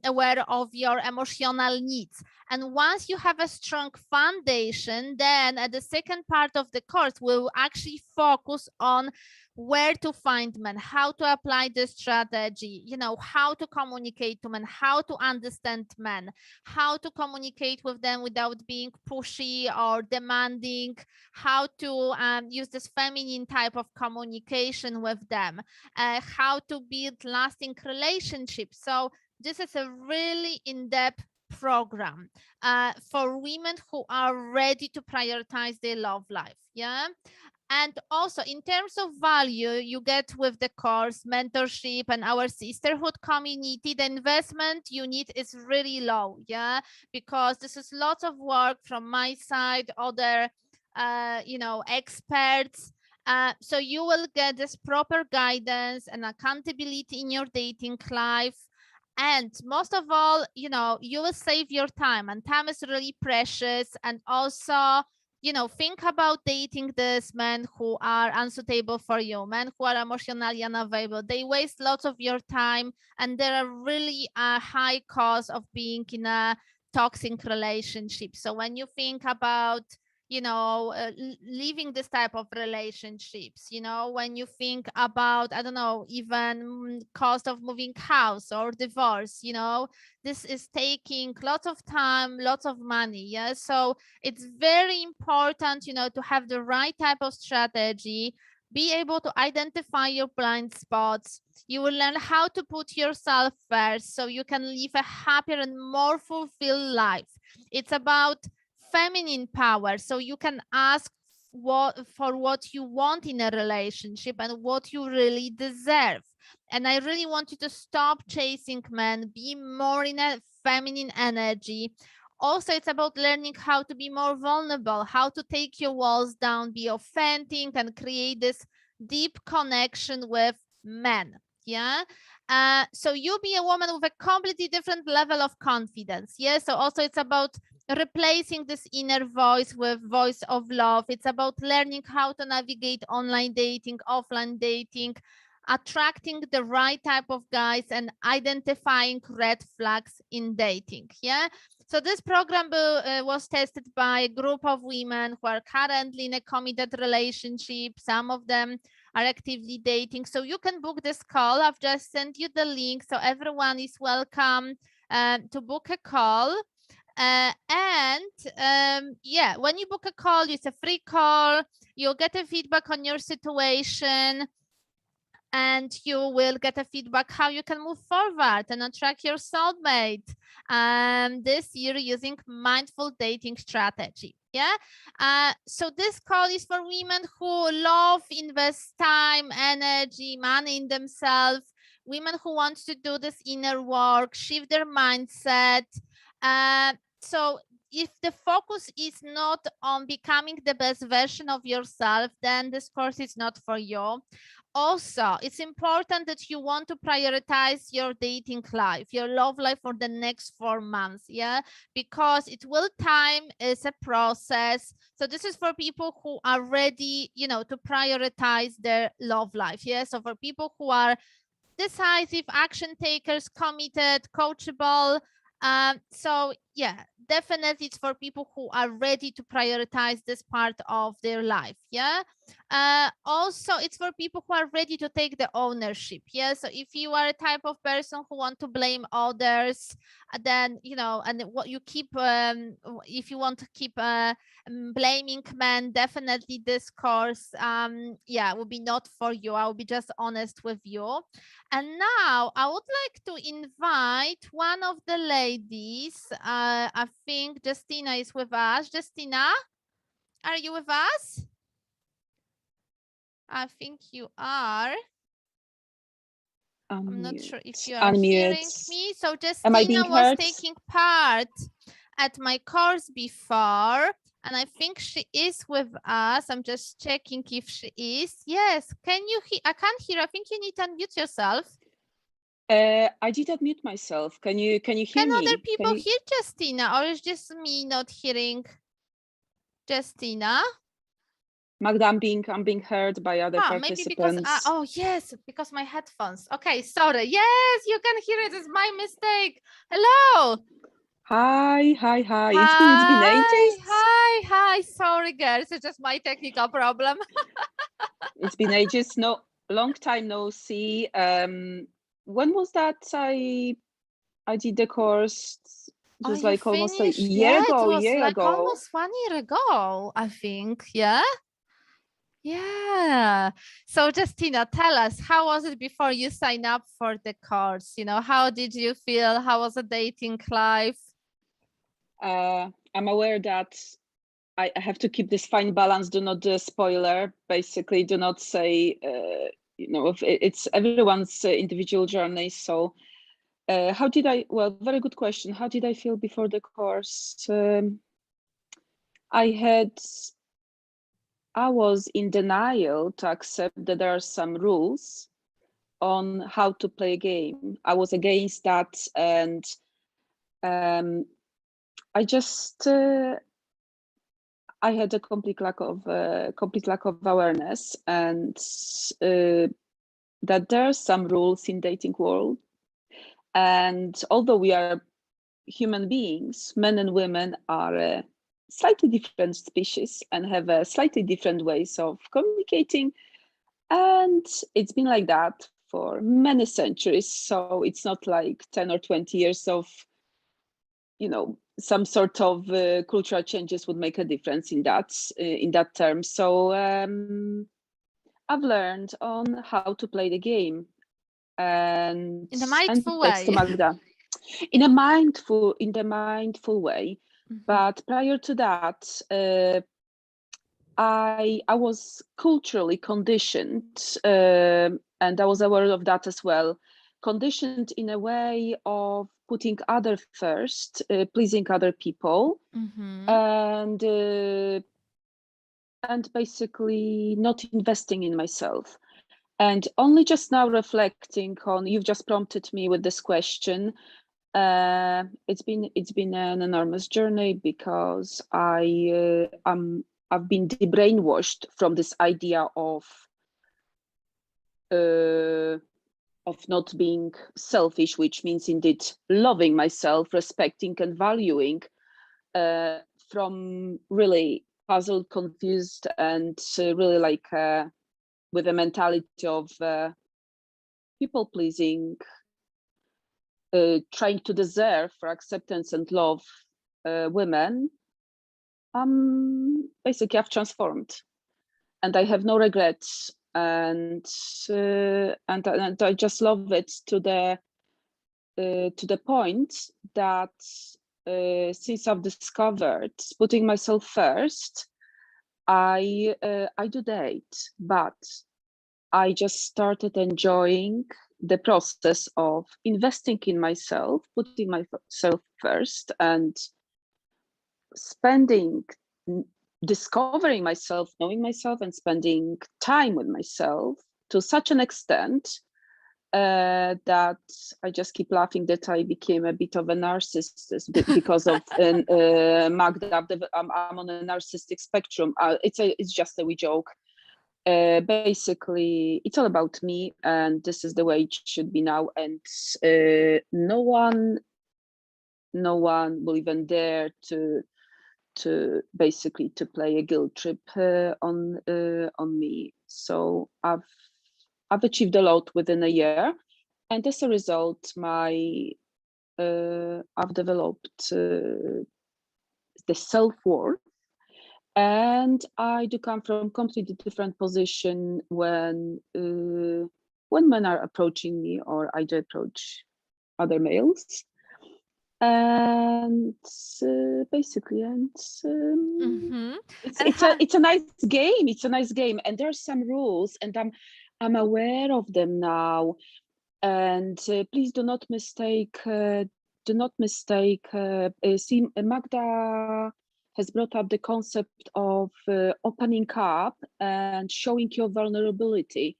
aware of your emotional needs. And once you have a strong foundation, then at the second part of the course, we'll actually focus on where to find men, how to apply the strategy, you know, how to communicate to men, how to understand men, how to communicate with them without being pushy or demanding, how to use this feminine type of communication with them, how to build lasting relationships. So this is a really in-depth program for women who are ready to prioritize their love life. Yeah. And also in terms of value you get with the course, mentorship, and our sisterhood community, the investment you need is really low. Yeah, because this is lots of work from my side, other you know, experts. So you will get this proper guidance and accountability in your dating life. And most of all, you know, you will save your time, and time is really precious. And also, you know, think about dating these men who are unsuitable for you, men who are emotionally unavailable. They waste lots of your time, and there are really a high cost of being in a toxic relationship. So when you think about, you know, leaving this type of relationships, you know, when you think about, I don't know, even cost of moving house or divorce, you know, this is taking lots of time, lots of money. Yeah, so it's very important, you know, to have the right type of strategy, be able to identify your blind spots. You will learn how to put yourself first so you can live a happier and more fulfilled life. It's about feminine power, so you can ask what you want in a relationship and what you really deserve. And I really want you to stop chasing men, be more in a feminine energy. Also, it's about learning how to be more vulnerable, how to take your walls down, be authentic, and create this deep connection with men. Yeah. So you be a woman with a completely different level of confidence. Yeah. So also it's about replacing this inner voice with voice of love. It's about learning how to navigate online dating, offline dating, attracting the right type of guys, and identifying red flags in dating. Yeah. So this program was tested by a group of women who are currently in a committed relationship. Some of them are actively dating. So you can book this call. I've just sent you the link. So everyone is welcome to book a call. Yeah, when you book a call, it's a free call. You'll get a feedback on your situation, and you will get a feedback how you can move forward and attract your soulmate this year using mindful dating strategy. Yeah. So this call is for women who love, invest time, energy, money in themselves, women who want to do this inner work, shift their mindset. So if the focus is not on becoming the best version of yourself, then this course is not for you. Also, it's important that you want to prioritize your dating life, your love life for the next 4 months. Yeah, because it will time is a process. So this is for people who are ready, you know, to prioritize their love life. Yeah, so for people who are decisive, action takers, committed, coachable. So yeah, definitely it's for people who are ready to prioritize this part of their life. Yeah. Also, it's for people who are ready to take the ownership. Yeah. So if you are a type of person who want to blame others, then, you know, and what you keep, if you want to keep blaming men, definitely this course, yeah, will be not for you. I will be just honest with you. And now I would like to invite one of the ladies. I think Justina is with us. Justina, are you with us? I think you are. I'm not sure if you are hearing me. So Justina was taking part at my course before. And I think she is with us. I'm just checking if she is. Yes. Can you hear? I can't hear. I think you need to unmute yourself. I did unmute myself. Can you hear Can me? other people hear Justina, or is just me not hearing Justina? Magda, I'm being heard by other Maybe because participants. oh yes, because my headphones. Okay, sorry. Yes, you can hear it. It's my mistake. Hello. Hi. It's been ages. Hi. Sorry, girls. It's just my technical problem. It's been ages. No, long time no see. When was that? I did the course. It was You like almost a finished? year Yeah, it ago. was like almost 1 year ago, I think. Yeah. Yeah. So Justina, tell us, how was it before you signed up for the course? How did you feel? How was the dating life? I'm aware that I have to keep this fine balance. Do not spoiler. Basically, do not say. If it's everyone's individual journey. So, how did I? Well, very good question. How did I feel before the course? I was in denial to accept that there are some rules on how to play a game. I was against that, and I just I had a complete lack of awareness, and that there are some rules in dating world. And although we are human beings, men and women are slightly different species and have slightly different ways of communicating. And it's been like that for many centuries. So it's not like 10 or 20 years of, some sort of cultural changes would make a difference in that term. So I've learned on how to play the game, and In a mindful thanks to way. Magda, in the mindful way. Mhm. But prior to that, I was culturally conditioned, and I was aware of that as well. Conditioned in a way of putting other first, pleasing other people, and basically not investing in myself. And only just now reflecting on, you've just prompted me with this question. It's been an enormous journey, because I've been de-brainwashed from this idea of not being selfish, which means indeed loving myself, respecting and valuing, from really puzzled, confused, and really like with a mentality of people pleasing, trying to deserve for acceptance and love women. Basically I've transformed, and I have no regrets, and I just love it to the point that since I've discovered putting myself first, I do date, but I just started enjoying the process of investing in myself, putting myself first, and spending, discovering myself, knowing myself, and spending time with myself to such an extent that I just keep laughing that I became a bit of a narcissist because of Magda. I'm on a narcissistic spectrum. It's just a wee joke. Basically, it's all about me, and this is the way it should be now. And no one will even dare to basically to play a guilt trip on me. So I've achieved a lot within a year, and as a result, I've developed the self-worth, and I do come from completely different position when men are approaching me, or I do approach other males. And basically, it's a nice game. It's a nice game, and there are some rules, and I'm aware of them now. And please do not mistake. See, Magda has brought up the concept of opening up and showing your vulnerability.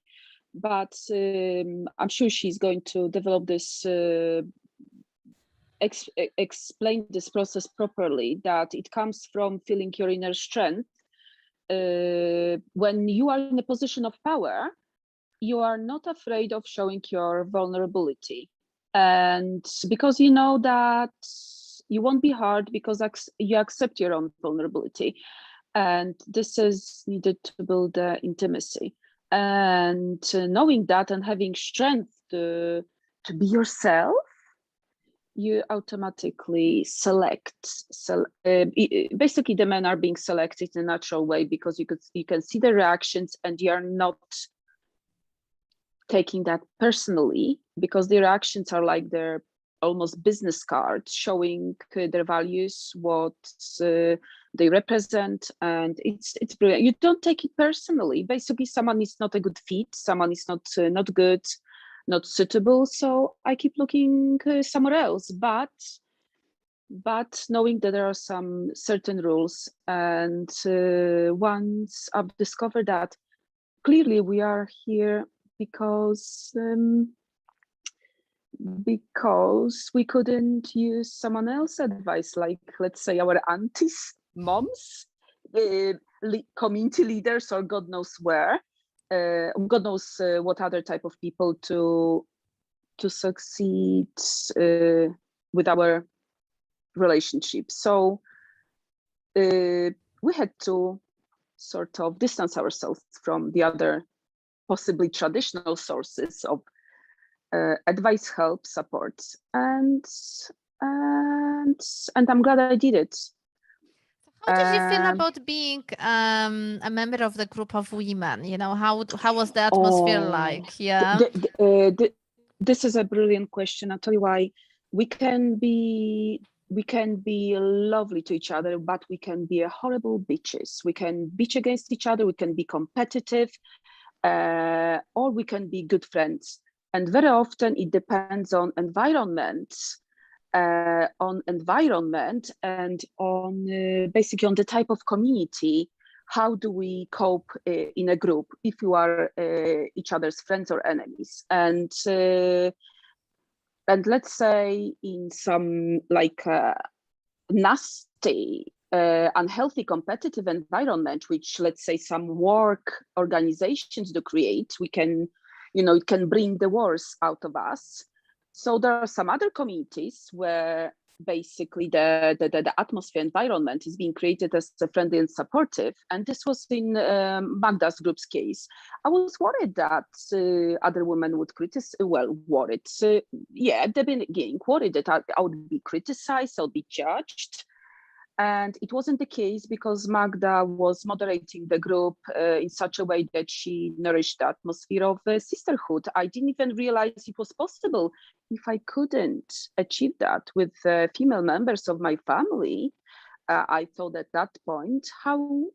But I'm sure she's going to develop this, explain this process properly, that it comes from feeling your inner strength. When you are in a position of power, you are not afraid of showing your vulnerability. And because you know that you won't be hurt, because you accept your own vulnerability. And this is needed to build intimacy. And knowing that and having strength to be yourself, you automatically select. Basically, the men are being selected in a natural way, because you can see the reactions, and you are not taking that personally, because their actions are like their almost business card, showing their values, what they represent, and it's brilliant. You don't take it personally. Basically, someone is not a good fit, someone is not good, not suitable, so I keep looking somewhere else. But knowing that there are some certain rules, and once I've discovered that clearly we are here because we couldn't use someone else's advice, like, let's say, our aunties, moms, community leaders, or God knows where, God knows what other type of people to succeed with our relationship. So we had to sort of distance ourselves from the other possibly traditional sources of advice, help, support, and I'm glad I did it. How did you feel about being a member of the group of women? You know, how was the atmosphere like? Yeah. This is a brilliant question. I'll tell you why. We can be lovely to each other, but we can be horrible bitches. We can bitch against each other. We can be competitive, or we can be good friends. And very often it depends on environment, and on basically on the type of community. How do we cope in a group if you are each other's friends or enemies? And let's say in some like nasty, unhealthy competitive environment, which, let's say, some work organizations do create, we can, it can bring the worst out of us. So there are some other communities where basically the atmosphere environment is being created as friendly and supportive. And this was in Magda's group's case. I was worried that other women would criticize, worried, at the beginning, worried that I would be criticized, I'll be judged. And it wasn't the case, because Magda was moderating the group in such a way that she nourished the atmosphere of sisterhood. I didn't even realize it was possible if I couldn't achieve that with female members of my family. I thought at that point, how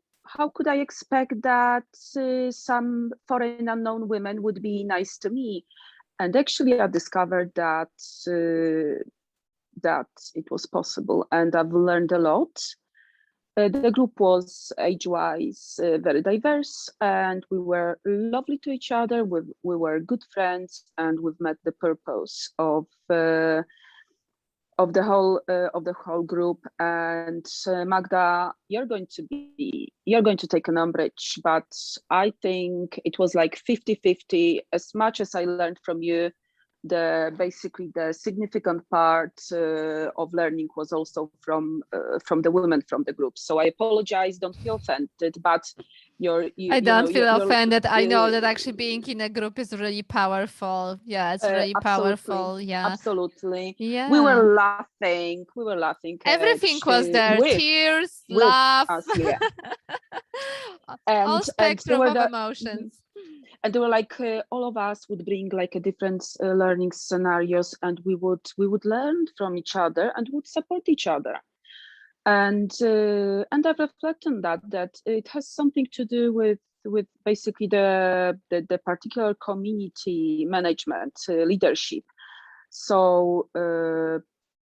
could I expect that some foreign unknown women would be nice to me? And actually, I discovered that it was possible, and I've learned a lot. The group was age-wise very diverse, and we were lovely to each other. We were good friends, and we've met the purpose of the whole group. And Magda, you're going to take an umbrage, but I think it was like 50-50. As much as I learned from you, basically the significant part of learning was also from the women from the group. So I apologize, don't feel offended, but I don't feel offended. I know that actually being in a group is really powerful. Yeah, it's really powerful. Yeah, absolutely. Yeah, we were laughing. Everything was there. Tears, laugh, yeah. all spectrum of emotions. And they were like, all of us would bring like a different learning scenarios, and we would learn from each other and would support each other. And I've reflected on that it has something to do with basically the particular community management leadership. So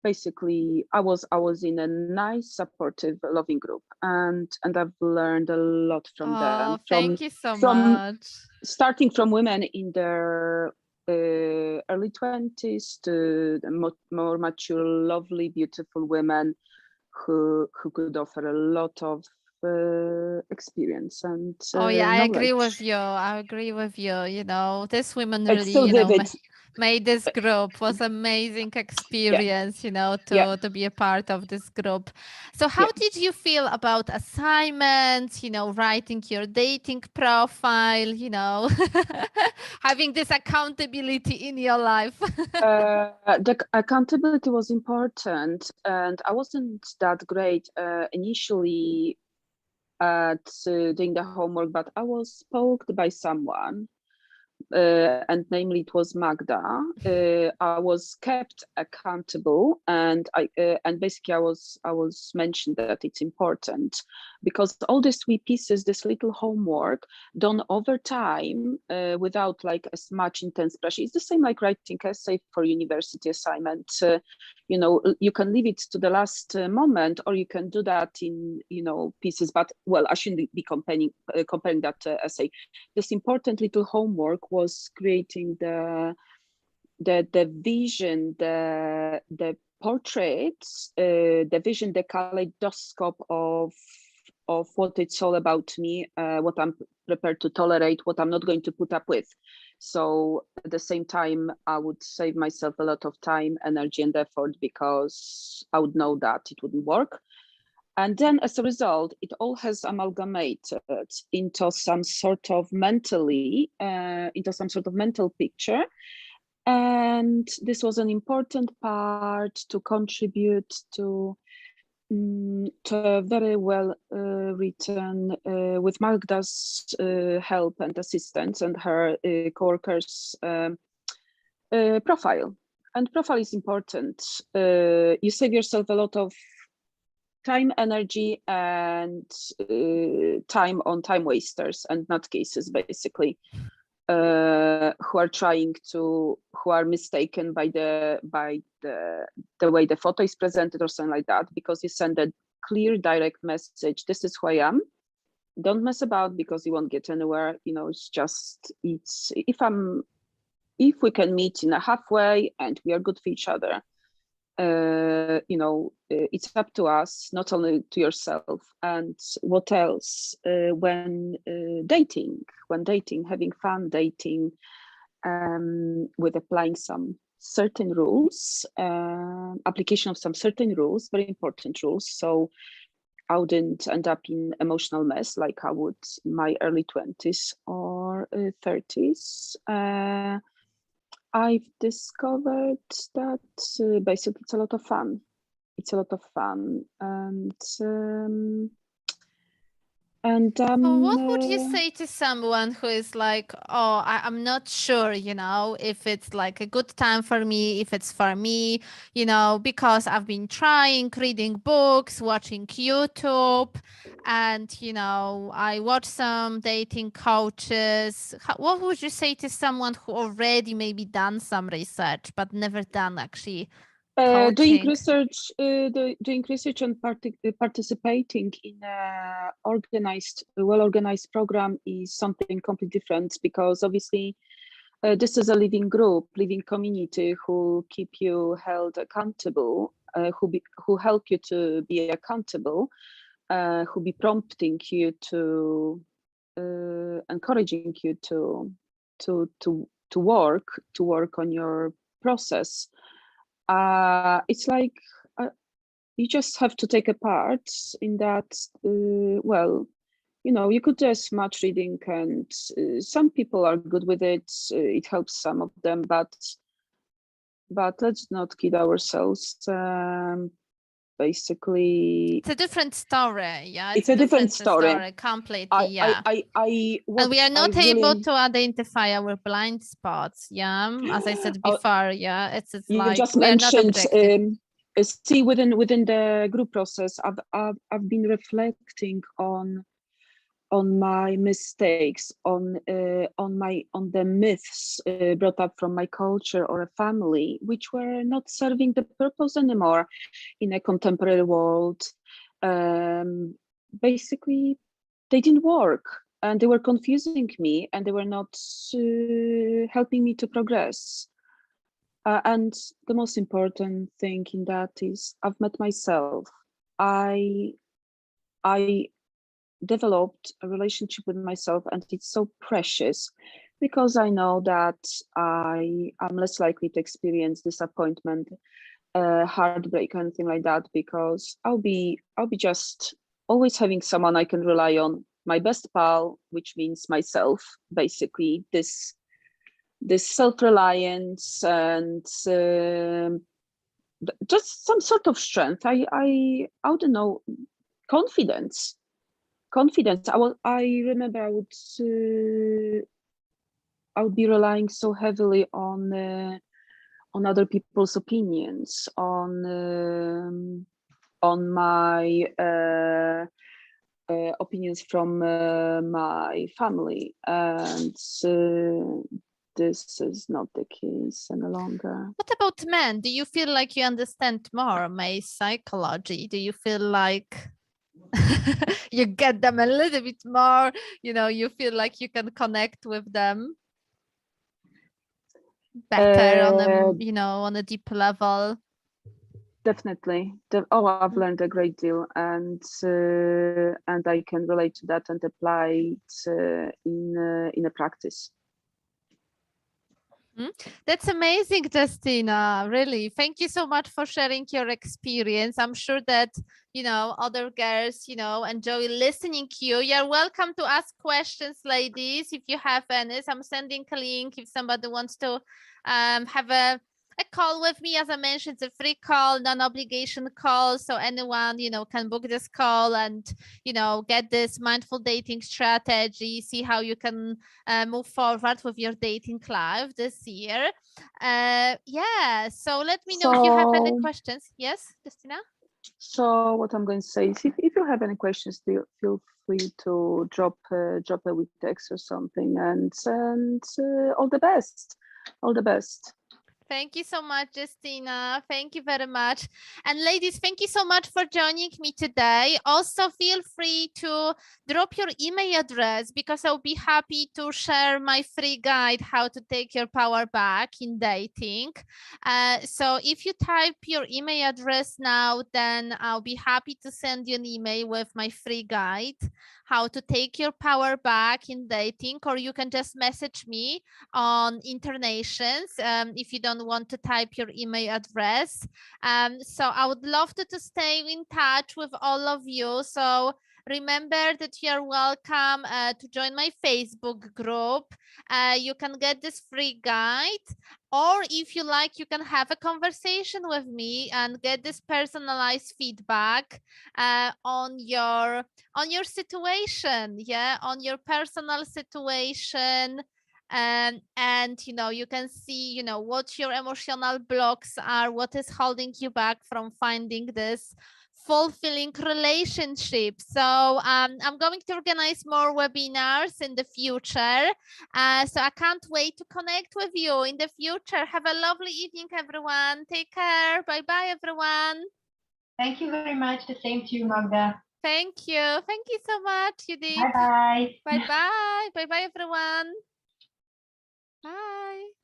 basically I was in a nice, supportive, loving group, and I've learned a lot from them. Oh, thank you so From much. starting from women in their early 20s to the more mature, lovely, beautiful women who could offer a lot of experience and Oh yeah, I agree with knowledge. you. I agree with you. You know, this women It's really, still vivid. made this group was amazing Yeah, experience, you know, yeah, to be a part of this group. So how yeah. did you feel about assignments, you know, writing your dating profile, you know, having this accountability in your life? The accountability was important, and I wasn't that great initially at doing the homework, but I was poked by someone, and namely it was Magda. I was kept accountable, and basically I was mentioned that it's important because all these three pieces, this little homework done over time without like as much intense pressure. It's the same like writing essay for university assignment. You know, you can leave it to the last moment, or you can do that in pieces. But well, I shouldn't be comparing that essay. This important little homework was creating the vision, the portraits, the vision, the kaleidoscope of what it's all about me, what I'm prepared to tolerate, what I'm not going to put up with. So at the same time, I would save myself a lot of time, energy, and effort because I would know that it wouldn't work. And then as a result, it all has amalgamated into some sort of into some sort of mental picture. And this was an important part to contribute to a very well written, with Magda's help and assistance and her co-workers, profile. And profile is important. You save yourself a lot of time, energy, and time on time wasters and nutcases, basically, who are mistaken by the way the photo is presented or something like that, because you send a clear, direct message. This is who I am. Don't mess about because you won't get anywhere. You know, if we can meet in a halfway and we are good for each other, it's up to us, not only to yourself. And what else? When dating, having fun dating, with applying some certain rules, application of some certain rules, very important rules. So I wouldn't end up in emotional mess like I would in my early 20s or 30s. I've discovered that basically it's a lot of fun. It's a lot of fun, and So what would you say to someone who is like, oh, I'm not sure, you know, if it's like a good time for me, if it's for me, you know, because I've been trying reading books, watching YouTube, and, you know, I watch some dating coaches. What would you say to someone who already maybe done some research, but never done actually doing coaching? research, and participating in a well-organized program is something completely different, because obviously this is a living group, living community who keep you held accountable, who help you to be accountable, who be prompting you to, encouraging you to work on your process. It's like you just have to take a part in that. Well, you could do as much reading, and some people are good with it. It helps some of them, but let's not kid ourselves. Basically, It's a different story. Yeah, it's it's a a different different story. completely. Yeah. And we are I not able really to identify our blind spots. Yeah. As I said uh, before, yeah, it's you like just we are not mentioned, objective. see, within the group process, I've been reflecting on on my mistakes, on the myths brought up from my culture or a family, which were not serving the purpose anymore in a contemporary world. Basically, they didn't work, and they were confusing me, and they were not helping me to progress. And the most important thing in that is I've met myself. I developed a relationship with myself, and it's so precious because I know that I am less likely to experience disappointment, heartbreak, or anything like that, because I'll be just always having someone I can rely on, my best pal, which means myself, basically. This self-reliance and just some sort of strength. I don't know, confidence. I remember I would be relying so heavily on other people's opinions, on my opinions from my family, and this is not the case any longer. What about men? Do you feel like you understand more male psychology? Do you feel like you get them a little bit more, you feel like you can connect with them better on on a deep level? Definitely. I've learned a great deal, and I can relate to that and apply it in a practice. That's amazing, Justina. Really, thank you so much for sharing your experience. I'm sure that other girls enjoy listening to you. You're welcome to ask questions, ladies, if you have any. So I'm sending a link if somebody wants to have a call with me. As I mentioned, it's a free call, non-obligation call, so anyone can book this call and get this mindful dating strategy, see how you can move forward with your dating life this year. Yeah, so let me know if you have any questions. Yes, Justina? So what I'm going to say is, if you have any questions, feel free to drop a wee text or something, and all the best. All the best. Thank you so much, Justina. Thank you very much. And ladies, thank you so much for joining me today. Also, feel free to drop your email address, because I'll be happy to share my free guide, how to take your power back in dating. So if you type your email address now, then I'll be happy to send you an email with my free guide, how to take your power back in dating, or you can just message me on internations if you don't want to type your email address. So I would love to stay in touch with all of you. So remember that you're welcome to join my Facebook group. You can get this free guide, or if you like, you can have a conversation with me and get this personalized feedback on your situation, on your personal situation. And you can see what your emotional blocks are, what is holding you back from finding this fulfilling relationship. So I'm going to organize more webinars in the future, so I can't wait to connect with you in the future. Have a lovely evening, everyone. Take care. Bye everyone. Thank you very much. The same to you, Magda. Thank you so much, Judith. Bye Bye everyone. Bye.